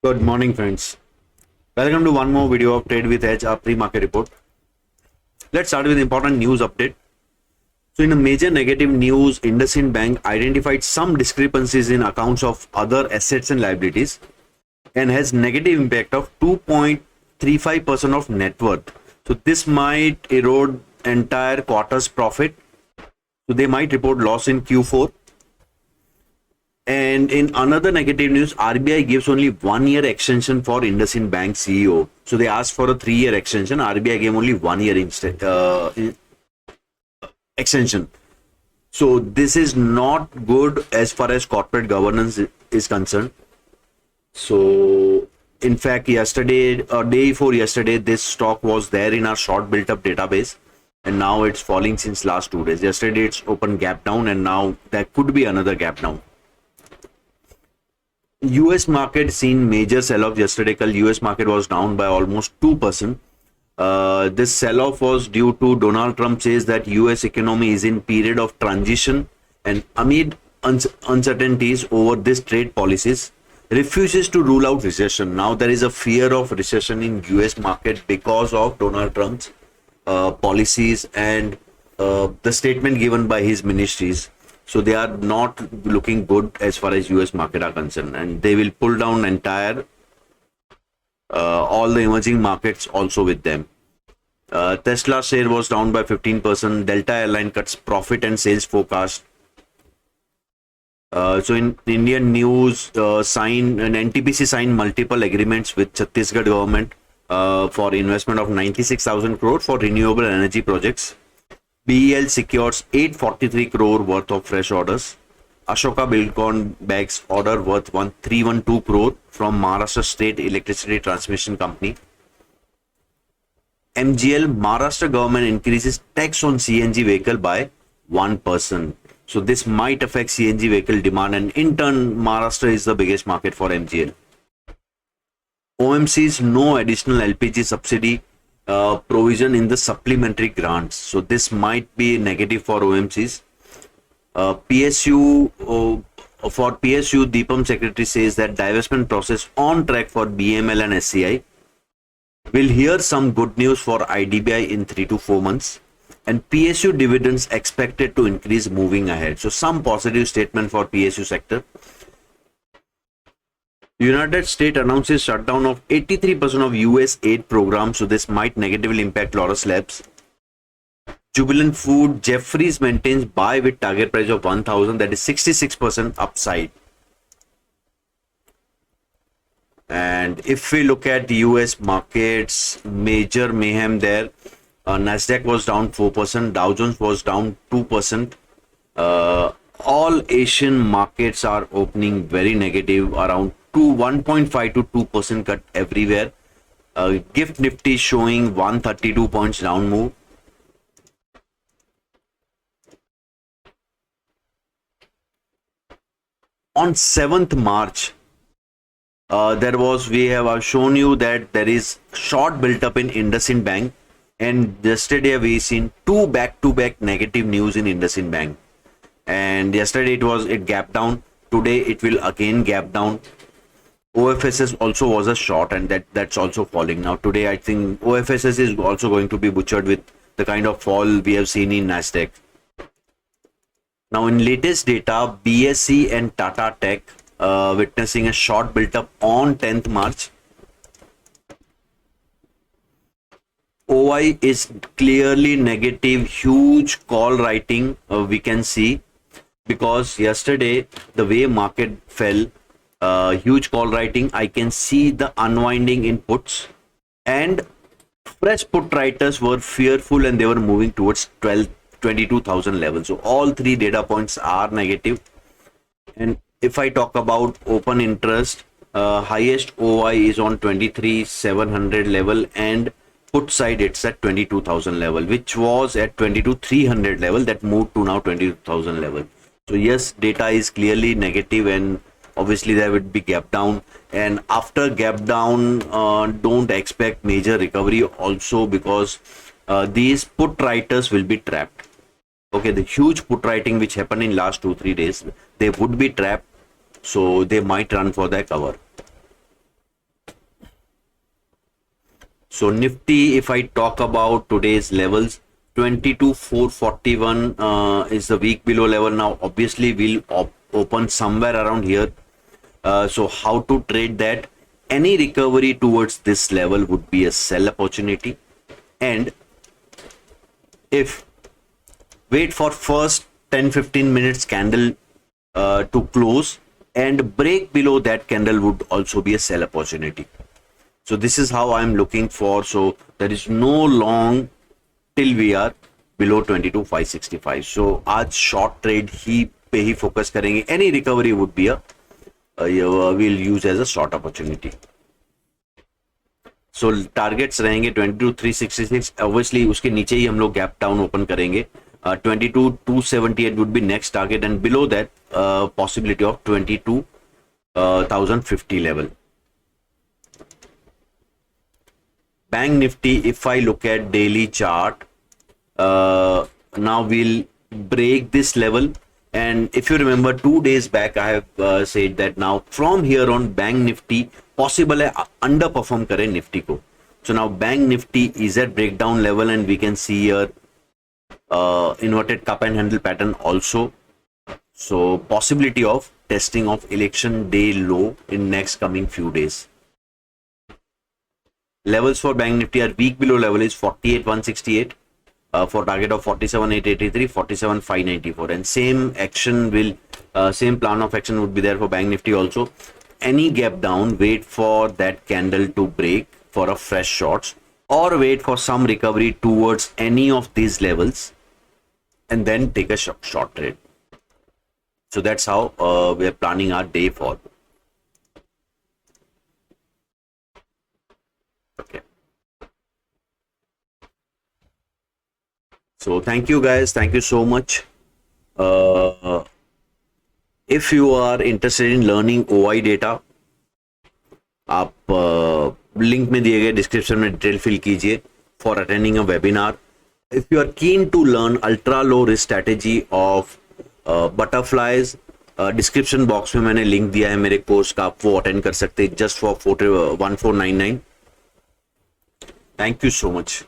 Good morning, friends. Welcome to one more video of Trade with Edge, our pre-market report. Let's start with important news update. So, in a major negative news, IndusInd Bank identified some discrepancies in accounts of other assets and liabilities and has negative impact of 2.35% of net worth. So, this might erode entire quarter's profit. So, they might report loss in Q4. And in another negative news, RBI gives only 1 year extension for IndusInd Bank CEO. So they asked for a 3 year extension. RBI gave only 1 year extension. So this is not good as far as corporate governance is concerned. So in fact, yesterday, or day before yesterday, this stock was there in our short built up database. And now it's falling since last 2 days. Yesterday it's open gap down, and now there could be another gap down. US market seen major sell-off yesterday. US market was down by almost 2%. This sell-off was due to Donald Trump says that US economy is in period of transition, and amid uncertainties over this trade policies, refuses to rule out recession. Now there is a fear of recession in US market because of Donald Trump's policies and the statement given by his ministries. So they are not looking good as far as US market are concerned, and they will pull down entire all the emerging markets also with them. Tesla share was down by 15%. Delta Airline cuts profit and sales forecast. So in Indian news, NTPC signed multiple agreements with Chhattisgarh government for investment of 96,000 crore for renewable energy projects. BEL secures 843 crore worth of fresh orders. Ashoka Buildcon bags order worth 1312 crore from Maharashtra State Electricity Transmission Company. MGL, Maharashtra government increases tax on CNG vehicle by 1%. So this might affect CNG vehicle demand, and in turn Maharashtra is the biggest market for MGL. OMC's no additional LPG subsidy provision in the supplementary grants. So this might be negative for OMCs. PSU, for PSU, Deepam secretary says that divestment process on track for BML and SCI. We'll hear some good news for IDBI in 3 to 4 months. And PSU dividends expected to increase moving ahead. So some positive statement for PSU sector. United States announces shutdown of 83% of US aid programs, so this might negatively impact Laurus Labs. Jubilant Food, Jeffries maintains buy with target price of 1,000, that is 66% upside. And if we look at the US markets, major mayhem there. Nasdaq was down 4%, Dow Jones was down 2%. All Asian markets are opening very negative, around 1.5 to 2% cut everywhere. Gift Nifty showing 132 points down move. On 7th March, we have shown you that there is short built up in IndusInd Bank, and yesterday we seen two back-to-back negative news in IndusInd Bank. And yesterday it gapped down. Today it will again gap down. OFSS also was a short, and that's also falling. Now today I think OFSS is also going to be butchered with the kind of fall we have seen in Nasdaq. Now in latest data, BSE and Tata Tech witnessing a short built up on 10th March. OI is clearly negative, huge call writing we can see, because yesterday the way market fell, huge call writing. I can see the unwinding in puts, and fresh put writers were fearful and they were moving towards 22,000 level. So all three data points are negative. And if I talk about open interest, highest OI is on 23,700 level, and put side it's at 22,000 level, which was at 22,300 level, that moved to now 22,000 level. So yes, data is clearly negative, and obviously there would be gap down, and after gap down don't expect major recovery also, because these put writers will be trapped. Okay, the huge put writing which happened in last 2-3 days, they would be trapped, so they might run for their cover. So Nifty, if I talk about today's levels, 22,441 is the week below level. Now, obviously, we'll open somewhere around here. So how to trade that? Any recovery towards this level would be a sell opportunity. And if wait for first 10-15 minutes candle to close and break below that candle would also be a sell opportunity. So this is how I'm looking for. So there is no long till we are below 22,565. So आज short trade ही पे ही focus करेंगे. Any recovery would be a we'll use as a short opportunity. So targets रहेंगे 22,366. Obviously उसके नीचे ही हम लोग gap down open करेंगे. 22,278 would be next target, and below that possibility of 22,050 level. Bank Nifty, if I look at daily chart, now we'll break this level. And if you remember 2 days back, I have said that now from here on Bank Nifty possible है underperform करे Nifty को. So now Bank Nifty is at breakdown level, and we can see here inverted cup and handle pattern also. So possibility of testing of election day low in next coming few days. Levels for Bank Nifty are week below level is 48,168 for target of 47,883, 47,594, and same action will same plan of action would be there for Bank Nifty also. Any gap down, wait for that candle to break for a fresh shorts, or wait for some recovery towards any of these levels and then take a short trade. So that's how we are planning our day for. Okay. So thank you guys. Thank you so much. If you are interested in learning OI data, आप link में दिए गए description में detail fill कीजिए for attending a webinar. If you are keen to learn ultra low risk strategy of butterflies, description box में मैंने link दिया है मेरे कोर्स का, आप वो अटेंड कर सकते हैं just for 1499. Thank you so much.